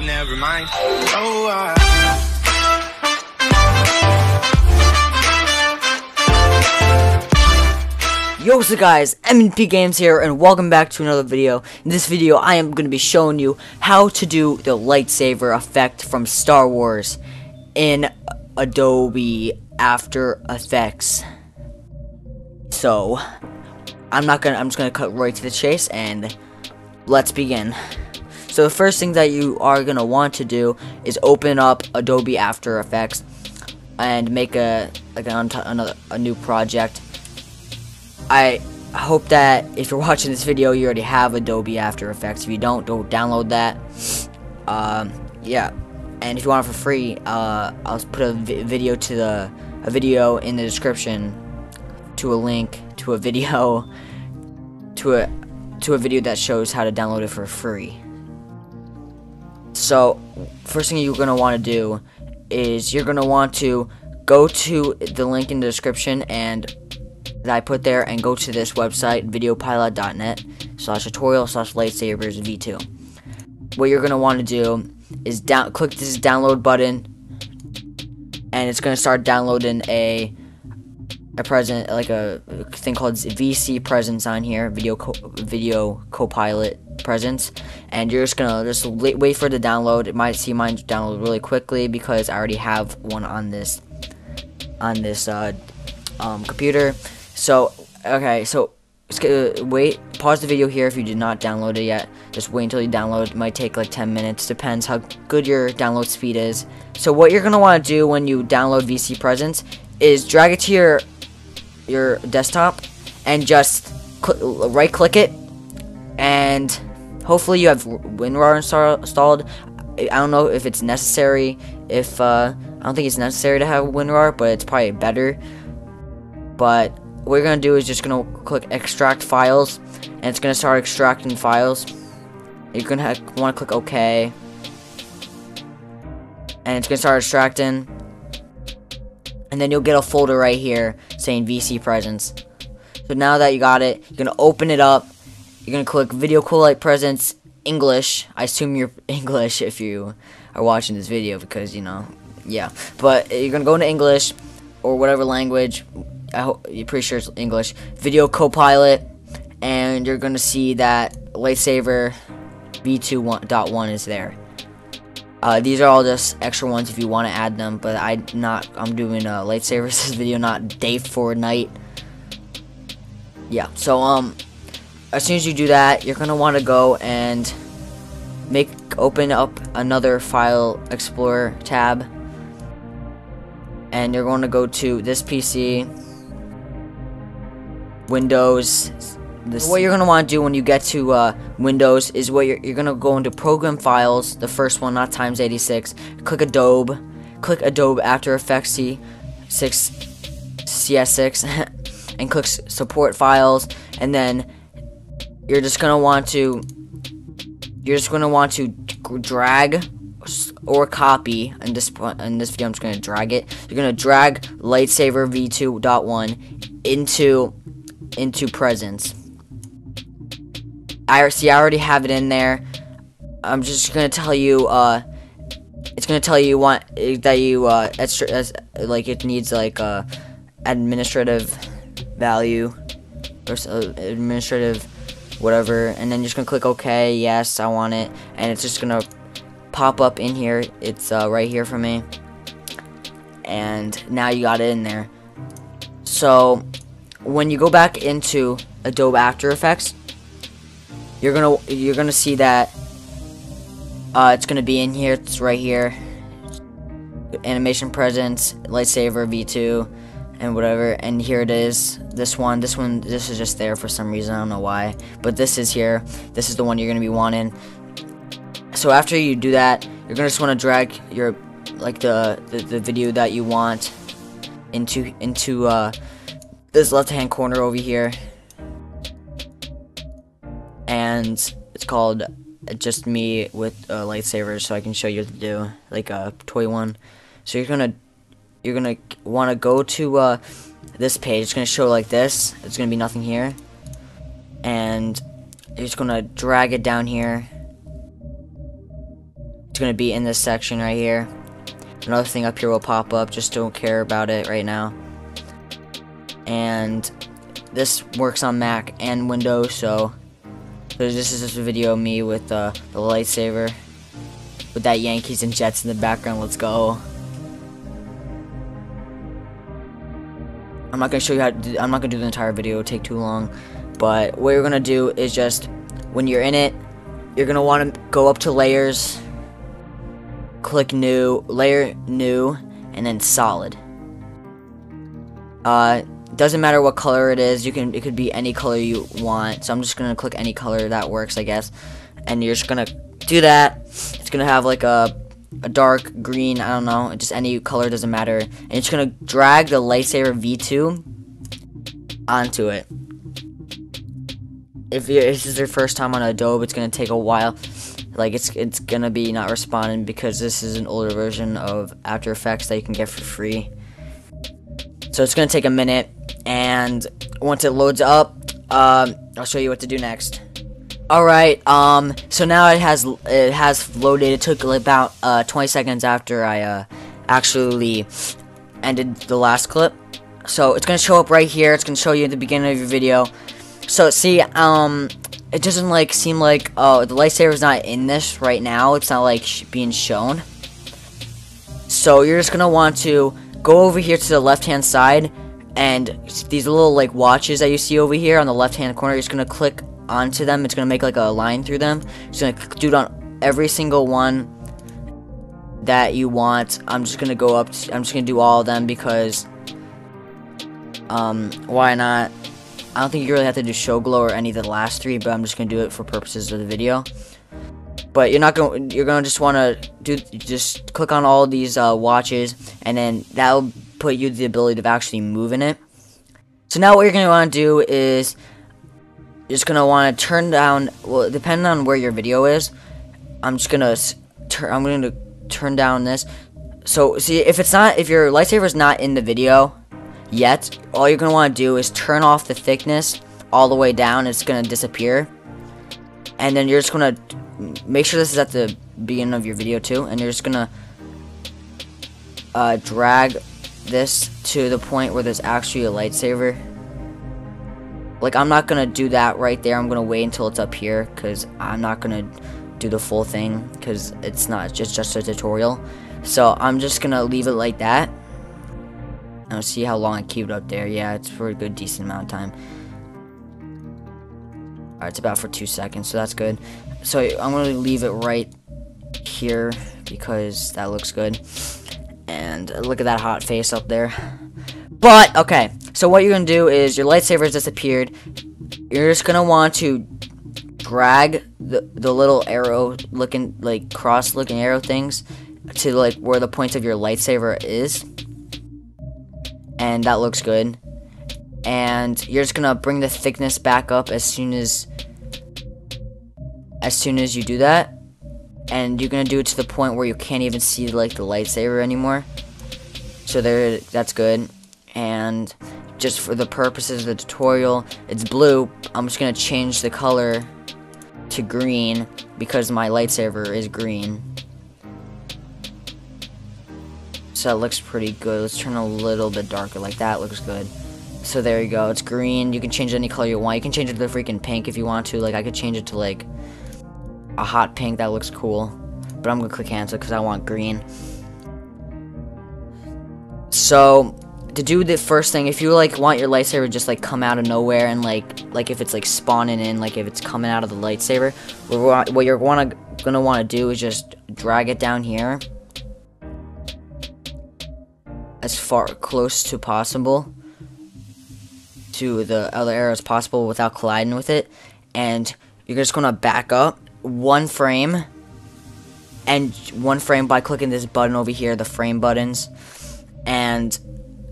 but never mind. Oh, Yo, what's up guys, MDT Gamers here, and welcome back to another video. In this video, I am going to be showing you how to do the lightsaber effect from Star Wars in Adobe After Effects. So, I'm just going to cut right to the chase, and let's begin. So, the first thing that you are going to want to do is open up Adobe After Effects and make a new project. I hope that if you're watching this video, you already have Adobe After Effects. If you don't download that. Yeah, and if you want it for free, I'll put a video in the description to a link to a video to a video that shows how to download it for free. So, first thing you're gonna want to do is you're gonna want to go to the link in the description and that I put there and go to this website, videopilot.net/tutorial/lightsabers v2. What you're gonna want to do is click this download button, and it's gonna start downloading a present, like a thing called VC presence on here, video CoPilot presence, and you're just gonna wait for it to download. It might see mine download really quickly because I already have one on this computer. So, okay, so pause the video here if you did not download it yet. Just wait until you download. It might take like 10 minutes, depends how good your download speed is. So what you're going to want to do when you download VC Presence is drag it to your desktop and just right click it, and hopefully you have WinRAR installed. I don't know if it's necessary, I don't think it's necessary to have WinRAR, but it's probably better. But what you're going to do is just going to click extract files, and it's going to start extracting files. You're going to want to click OK, and it's going to start extracting, and then you'll get a folder right here saying VC Presence. So now that you got it, you're going to open it up. You're going to click Video CoPilot Presence English. I assume you're English if you are watching this video, because, you know, yeah. But you're going to go into English or whatever language. You're pretty sure it's English. Video CoPilot, and you're gonna see that Lightsaber v2.1 is there. These are all just extra ones if you want to add them, but I'm doing lightsabers this video, not day for night. Yeah. So as soon as you do that, you're gonna want to go and open up another File Explorer tab, and you're going to go to this PC. Windows. What you're going to want to do when you get to Windows is you're going to go into Program Files, the first one, not x86. Click Adobe After Effects CS6 and click Support Files, and then you're just going to want to drag or copy. In this video, I'm just going to drag it. You're going to drag Lightsaber v2.1 into Presence. I already have it in there. I'm just gonna tell you. It's gonna tell you it needs like administrative value or administrative whatever, and then you're just gonna click OK. Yes, I want it, and it's just gonna pop up in here. It's right here for me, and now you got it in there. So when you go back into Adobe After Effects, you're gonna see that it's gonna be in here. It's right here. Animation Presence, Lightsaber v2, and whatever. And here it is. This is just there for some reason. I don't know why, but this is here. This is the one you're gonna be wanting. So after you do that, you're gonna just want to drag your the video that you want into this left-hand corner over here, and it's called Just Me with lightsabers, so I can show you what to do, like a toy one. So you're gonna want to go to this page. It's gonna show like this. It's gonna be nothing here, and you're just gonna drag it down here. It's gonna be in this section right here. Another thing up here will pop up, just don't care about it right now. And this works on Mac and Windows, so this is just a video of me with the lightsaber, with that Yankees and Jets in the background. Let's go. I'm not gonna show you how to do, I'm not gonna do the entire video, it'll take too long. But what you're gonna do is just, when you're in it, you're gonna want to go up to layers, click new, layer new, and then solid. Doesn't matter what color it is, it could be any color you want. So I'm just gonna click any color that works, I guess. And you're just gonna do that. It's gonna have like a dark green, I don't know, just any color, doesn't matter. And it's gonna drag the Lightsaber V2 onto it. If this is your first time on Adobe, it's gonna take a while. Like it's gonna be not responding because this is an older version of After Effects that you can get for free. So it's gonna take a minute, and once it loads up, I'll show you what to do next. Alright, so now it has loaded. It took about 20 seconds after I actually ended the last clip. So it's gonna show up right here. It's gonna show you at the beginning of your video. So see, it doesn't like seem like, oh, the lightsaber is not in this right now. It's not like being shown. So you're just gonna want to go over here to the left hand side, and these little like watches that you see over here on the left hand corner, you're just gonna click onto them. It's gonna make like a line through them. Just gonna do it on every single one that you want. I'm just gonna go up. I'm just gonna do all of them because why not? I don't think you really have to do show glow or any of the last three, but I'm just gonna do it for purposes of the video. But you're gonna just wanna just click on all these watches, and then that'll put you the ability to actually move in it. So now what you're gonna wanna do is you're just gonna wanna turn down, well, depending on where your video is, I'm gonna turn down this. So see, if your lightsaber is not in the video yet, all you're gonna want to do is turn off the thickness all the way down. It's gonna disappear, and then you're just gonna make sure this is at the beginning of your video too, and you're just gonna drag this to the point where there's actually a lightsaber. Like, I'm not gonna do that right there. I'm gonna wait until it's up here because I'm not gonna do the full thing because it's not just a tutorial. So I'm just gonna leave it like that. I'll see how long I keep it up there. Yeah, it's for a good decent amount of time. Alright, it's about for 2 seconds, so that's good. So I'm going to leave it right here because that looks good. And look at that hot face up there. But, okay, so what you're going to do is your lightsaber has disappeared. You're just going to want to drag the little arrow looking, like cross looking arrow things to like where the point of your lightsaber is. And that looks good. And you're just gonna bring the thickness back up as soon as you do that. And you're gonna do it to the point where you can't even see like the lightsaber anymore. So that's good. And just for the purposes of the tutorial, it's blue. I'm just gonna change the color to green because my lightsaber is green. So that looks pretty good. Let's turn a little bit darker, like that looks good. So there you go, it's green. You can change any color you want. You can change it to freaking pink if you want to. Like, I could change it to like a hot pink. That looks cool. But I'm gonna click cancel because I want green. So to do the first thing, if you like want your lightsaber to just like come out of nowhere, and like if it's like spawning in, like if it's coming out of the lightsaber, what you're gonna want to do is just drag it down here as far close to possible to the other arrow as possible without colliding with it, and you're just gonna back up one frame by clicking this button over here, the frame buttons, and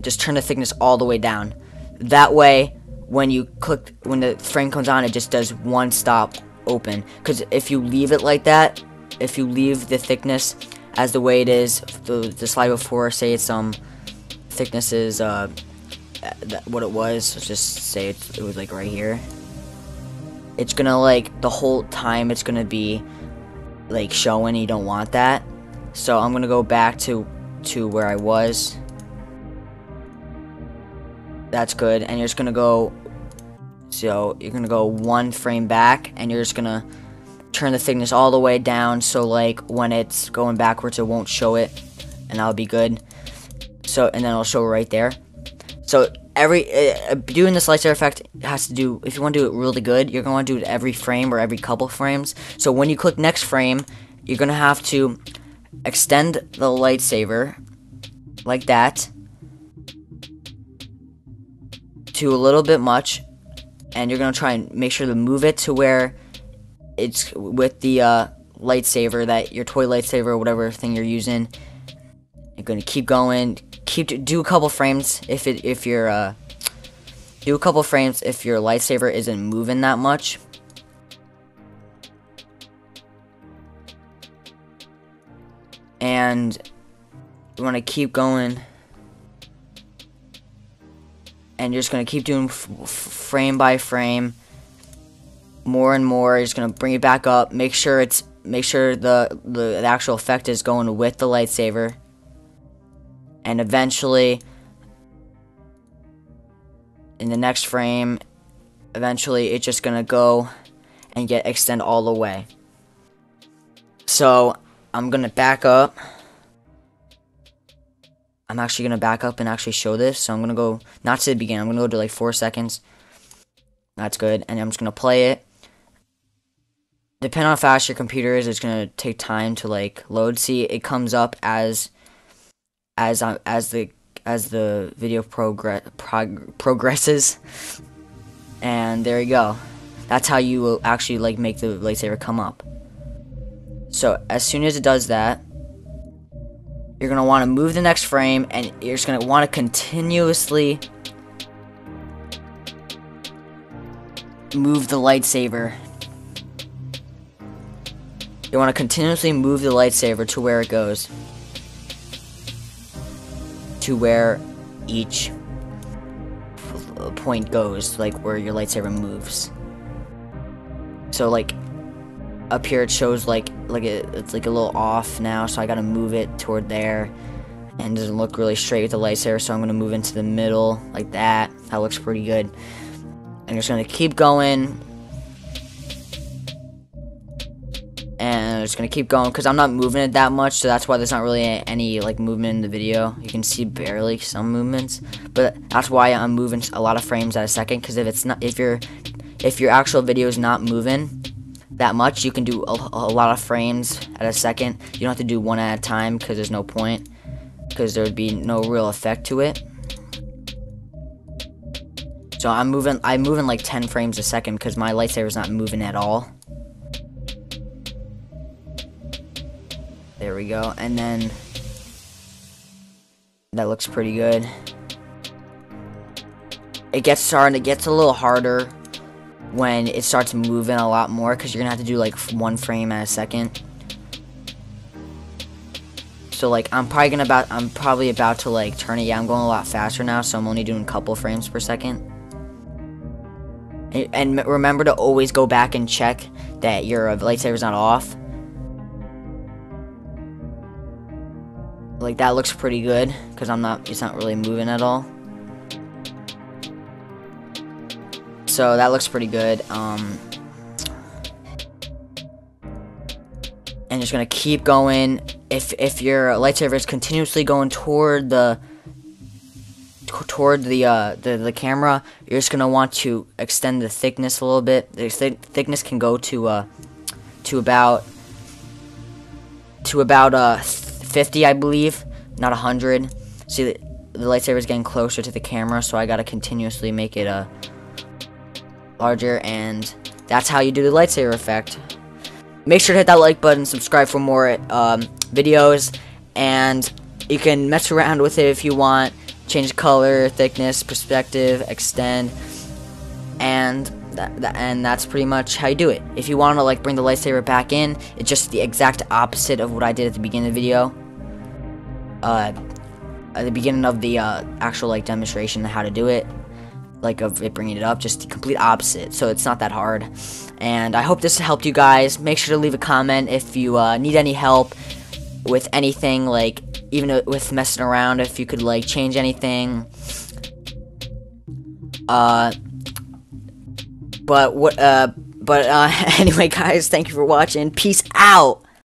just turn the thickness all the way down. That way, when the frame comes on, it just does one stop open. Because if you leave it like that, if you leave the thickness as the way it is, the slide before, say it's thickness is what it was, just say it was like right here, it's gonna like the whole time it's gonna be like showing. You don't want that. So I'm gonna go back to where I was. That's good. And you're just gonna go, so you're gonna go 1 frame back, and you're just gonna turn the thickness all the way down, so like when it's going backwards it won't show it, and that'll be good. So, and then it'll show right there. So every doing this lightsaber effect has to do, if you want to do it really good, you're going to do it every frame or every couple frames. So when you click next frame, you're gonna have to extend the lightsaber like that to a little bit much, and you're gonna try and make sure to move it to where it's with the lightsaber, that your toy lightsaber or whatever thing you're using. You're gonna keep going, do a couple frames if your lightsaber isn't moving that much. And you want to keep going, and you're just gonna keep doing frame by frame, more and more. You're just gonna bring it back up. Make sure the actual effect is going with the lightsaber, and eventually, in the next frame, eventually it's just gonna go and extend all the way. So I'm gonna back up. I'm actually gonna back up and actually show this. So I'm gonna go not to the beginning. I'm gonna go to like 4 seconds. That's good, and I'm just gonna play it. Depending on how fast your computer is, it's gonna take time to like load. See, it comes up as the video progresses, and there you go. That's how you will actually like make the lightsaber come up. So as soon as it does that, you're gonna want to move the next frame, and you're just gonna want to continuously move the lightsaber. You want to continuously move the lightsaber to where it goes, to where each point goes, like where your lightsaber moves. So like up here it shows it's like a little off now, so I gotta move it toward there, and it doesn't look really straight with the lightsaber, so I'm gonna move into the middle like that. That looks pretty good. And you're just gonna keep going, and I'm just gonna keep going because I'm not moving it that much, so that's why there's not really any like movement in the video. You can see barely some movements, but that's why I'm moving a lot of frames at a second, because if your actual video is not moving that much, you can do a lot of frames at a second. You don't have to do one at a time, because there's no point, because there would be no real effect to it. So I'm moving like 10 frames a second because my lightsaber's not moving at all. There we go, and then that looks pretty good. It gets a little harder when it starts moving a lot more, because you're gonna have to do like 1 frame at a second. So like I'm probably about to like turn it. Yeah, I'm going a lot faster now, so I'm only doing a couple frames per second. And remember to always go back and check that your lightsaber's not off. Like that looks pretty good, because it's not really moving at all. So that looks pretty good. And just gonna keep going. If your lightsaber is continuously going toward the camera, you're just gonna want to extend the thickness a little bit. The thickness can go to about 50, I believe, not 100. See, the lightsaber is getting closer to the camera, so I gotta continuously make it larger, and that's how you do the lightsaber effect. Make sure to hit that like button, subscribe for more videos, and you can mess around with it if you want. Change color, thickness, perspective, extend, and that's pretty much how you do it. If you want to like bring the lightsaber back in, it's just the exact opposite of what I did at the beginning of the video. At the beginning of the actual like demonstration of how to do it. like of it bringing it up, just the complete opposite. So it's not that hard. And I hope this helped you guys. Make sure to leave a comment if you need any help with anything, like even with messing around, if you could like change anything. Anyway, guys, thank you for watching. Peace out.